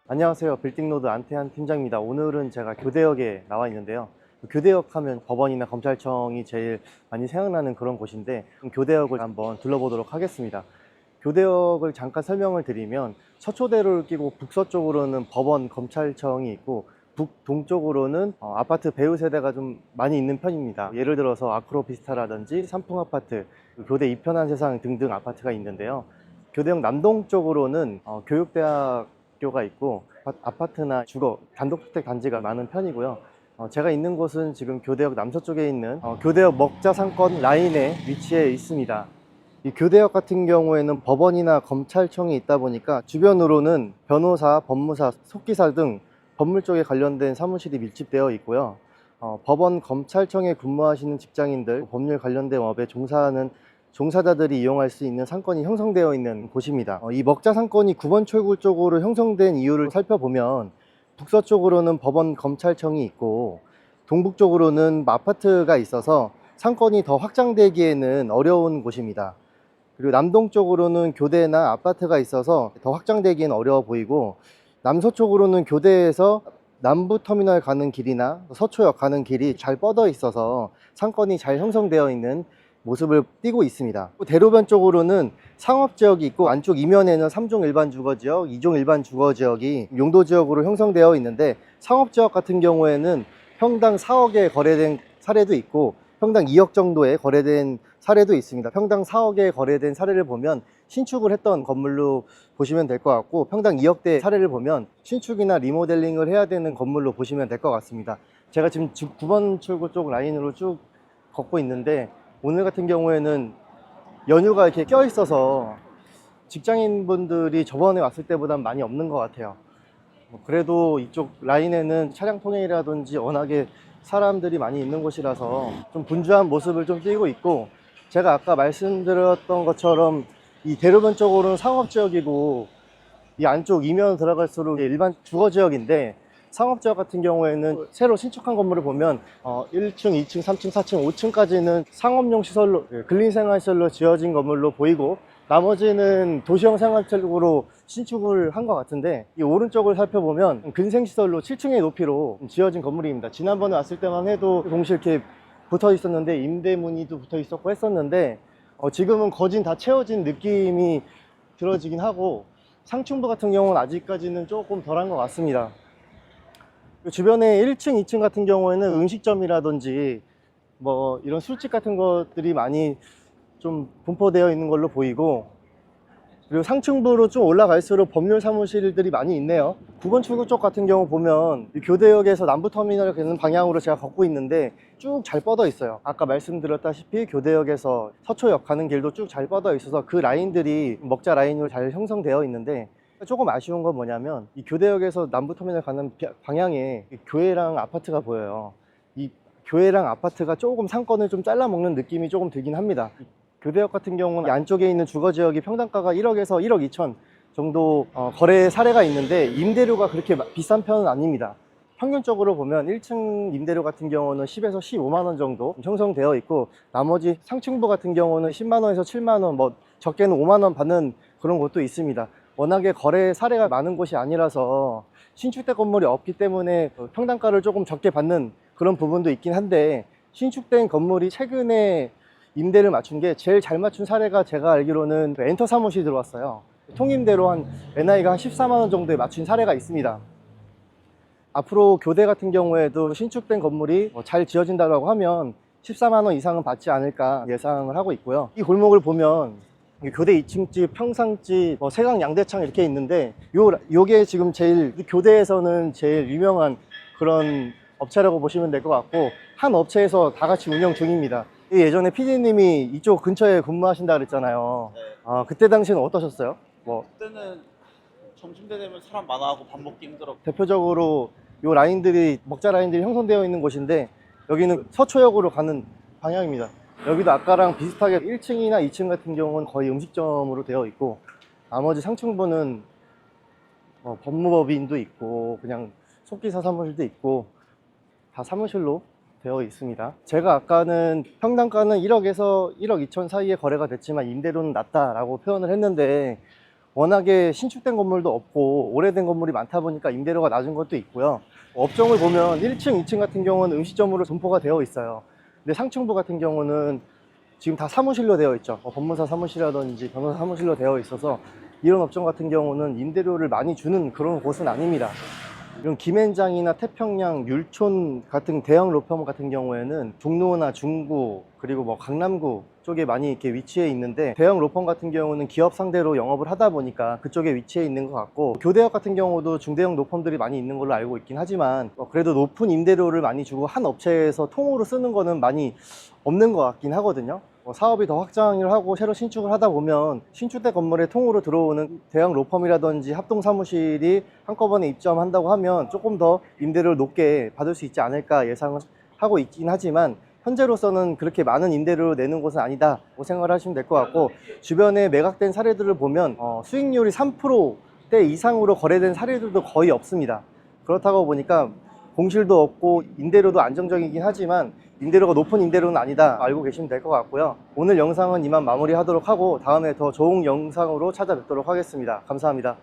안녕하세요. 빌딩로드 안태한 팀장입니다. 오늘은 제가 교대역에 나와 있는데요. 교대역 하면 법원이나 검찰청이 제일 많이 생각나는 그런 곳인데, 교대역을 한번 둘러보도록 하겠습니다. 교대역을 잠깐 설명을 드리면, 서초대로를 끼고 북서쪽으로는 법원, 검찰청이 있고, 북동쪽으로는 아파트 배우 세대가 좀 많이 있는 편입니다. 예를 들어서 아크로비스타라든지 삼풍아파트, 교대 이편한 세상 등등 아파트가 있는데요. 교대역 남동쪽으로는 교육대학교가 있고, 아파트나 주거, 단독주택 단지가 많은 편이고요. 제가 있는 곳은 지금 교대역 남서쪽에 있는 교대역 먹자 상권 라인에 위치해 있습니다. 이 교대역 같은 경우에는 법원이나 검찰청이 있다 보니까 주변으로는 변호사, 법무사, 속기사 등 법물 쪽에 관련된 사무실이 밀집되어 있고요. 법원, 검찰청에 근무하시는 직장인들, 법률 관련된 업에 종사하는 종사자들이 이용할 수 있는 상권이 형성되어 있는 곳입니다. 이 먹자 상권이 9번 출구 쪽으로 형성된 이유를 살펴보면, 북서쪽으로는 법원, 검찰청이 있고 동북쪽으로는 아파트가 있어서 상권이 더 확장되기에는 어려운 곳입니다. 그리고 남동쪽으로는 교대나 아파트가 있어서 더 확장되기엔 어려워 보이고, 남서쪽으로는 교대에서 남부터미널 가는 길이나 서초역 가는 길이 잘 뻗어 있어서 상권이 잘 형성되어 있는 모습을 띠고 있습니다. 대로변 쪽으로는 상업지역이 있고, 안쪽 이면에는 3종 일반 주거지역, 2종 일반 주거지역이 용도지역으로 형성되어 있는데, 상업지역 같은 경우에는 평당 4억에 거래된 사례도 있고 평당 2억 정도에 거래된 사례도 있습니다. 평당 4억에 거래된 사례를 보면 신축을 했던 건물로 보시면 될 것 같고, 평당 2억대 사례를 보면 신축이나 리모델링을 해야 되는 건물로 보시면 될 것 같습니다. 제가 지금 9번 출구 쪽 라인으로 쭉 걷고 있는데, 오늘 같은 경우에는 연휴가 이렇게 껴 있어서 직장인분들이 저번에 왔을 때보다는 많이 없는 것 같아요. 그래도 이쪽 라인에는 차량 통행이라든지 워낙에 사람들이 많이 있는 곳이라서 좀 분주한 모습을 좀 띄고 있고, 제가 아까 말씀드렸던 것처럼 이 대로변 쪽으로는 상업지역이고, 이 안쪽 이면 들어갈수록 일반 주거지역인데, 상업지역 같은 경우에는 새로 신축한 건물을 보면 1층, 2층, 3층, 4층, 5층까지는 상업용 시설로, 근린생활시설로 지어진 건물로 보이고, 나머지는 도시형 생활체육으로 신축을 한 것 같은데, 이 오른쪽을 살펴보면 근생시설로 7층의 높이로 지어진 건물입니다. 지난번에 왔을 때만 해도 동시에 이렇게 붙어 있었는데, 임대문의도 붙어 있었고 했었는데, 지금은 거진 다 채워진 느낌이 들어지긴 하고, 상층부 같은 경우는 아직까지는 조금 덜한 것 같습니다. 주변에 1층, 2층 같은 경우에는 음식점이라든지 뭐 이런 술집 같은 것들이 많이 좀 분포되어 있는 걸로 보이고, 그리고 상층부로 좀 올라갈수록 법률 사무실들이 많이 있네요. 9번 출구 쪽 같은 경우 보면 교대역에서 남부터미널 가는 방향으로 제가 걷고 있는데 쭉 잘 뻗어 있어요. 아까 말씀드렸다시피 교대역에서 서초역 가는 길도 쭉 잘 뻗어 있어서 그 라인들이 먹자 라인으로 잘 형성되어 있는데, 조금 아쉬운 건 뭐냐면 이 교대역에서 남부터미널 가는 방향에 교회랑 아파트가 보여요. 이 교회랑 아파트가 조금 상권을 좀 잘라먹는 느낌이 조금 들긴 합니다. 교대역 같은 경우는 안쪽에 있는 주거지역이 평당가가 1억에서 1억 2천 정도 거래 사례가 있는데, 임대료가 그렇게 비싼 편은 아닙니다. 평균적으로 보면 1층 임대료 같은 경우는 10에서 15만 원 정도 형성되어 있고, 나머지 상층부 같은 경우는 10만 원에서 7만 원, 뭐 적게는 5만 원 받는 그런 곳도 있습니다. 워낙에 거래 사례가 많은 곳이 아니라서 신축된 건물이 없기 때문에 평당가를 조금 적게 받는 그런 부분도 있긴 한데, 신축된 건물이 최근에 임대를 맞춘 게, 제일 잘 맞춘 사례가 제가 알기로는 엔터 사무실이 들어왔어요. 통임대로 한 NI가 한 14만 원 정도에 맞춘 사례가 있습니다. 앞으로 교대 같은 경우에도 신축된 건물이 잘 지어진다고 하면 14만 원 이상은 받지 않을까 예상을 하고 있고요. 이 골목을 보면 교대 2층집, 평상집, 세강 양대창 이렇게 있는데, 요게 지금 제일 교대에서는 제일 유명한 그런 업체라고 보시면 될 것 같고, 한 업체에서 다 같이 운영 중입니다. 예전에 PD님이 이쪽 근처에 근무하신다 그랬잖아요. 네. 그때 당시에는 어떠셨어요? 그때는 점심때 되면 사람 많아하고 밥 먹기 힘들었고. 대표적으로 요 라인들이, 먹자 라인들이 형성되어 있는 곳인데, 여기는 서초역으로 가는 방향입니다. 여기도 아까랑 비슷하게 1층이나 2층 같은 경우는 거의 음식점으로 되어 있고, 나머지 상층부는 법무법인도 있고 그냥 속기사 사무실도 있고 다 사무실로 되어 있습니다. 제가 아까는 평당가는 1억에서 1억 2천 사이에 거래가 됐지만 임대료는 낮다라고 표현을 했는데, 워낙에 신축된 건물도 없고 오래된 건물이 많다 보니까 임대료가 낮은 것도 있고요. 업종을 보면 1층, 2층 같은 경우는 음식점으로 분포가 되어 있어요. 근데 상층부 같은 경우는 지금 다 사무실로 되어 있죠. 법무사 사무실이라든지 변호사 사무실로 되어 있어서 이런 업종 같은 경우는 임대료를 많이 주는 그런 곳은 아닙니다. 이런 김앤장이나 태평양, 율촌 같은 대형 로펌 같은 경우에는 종로나 중구, 그리고 뭐 강남구 쪽에 많이 이렇게 위치해 있는데, 대형 로펌 같은 경우는 기업 상대로 영업을 하다 보니까 그쪽에 위치해 있는 것 같고, 교대역 같은 경우도 중대형 로펌들이 많이 있는 걸로 알고 있긴 하지만 그래도 높은 임대료를 많이 주고 한 업체에서 통으로 쓰는 거는 많이 없는 것 같긴 하거든요. 사업이 더 확장을 하고 새로 신축을 하다 보면 신축된 건물에 통으로 들어오는 대형 로펌이라든지 합동사무실이 한꺼번에 입점한다고 하면 조금 더 임대료를 높게 받을 수 있지 않을까 예상을 하고 있긴 하지만, 현재로서는 그렇게 많은 임대료를 내는 곳은 아니다고 생각을 하시면 될 것 같고, 주변에 매각된 사례들을 보면 수익률이 3%대 이상으로 거래된 사례들도 거의 없습니다. 그렇다고 보니까 공실도 없고 임대료도 안정적이긴 하지만 임대료가 높은 임대료는 아니다 알고 계시면 될 것 같고요. 오늘 영상은 이만 마무리하도록 하고 다음에 더 좋은 영상으로 찾아뵙도록 하겠습니다. 감사합니다.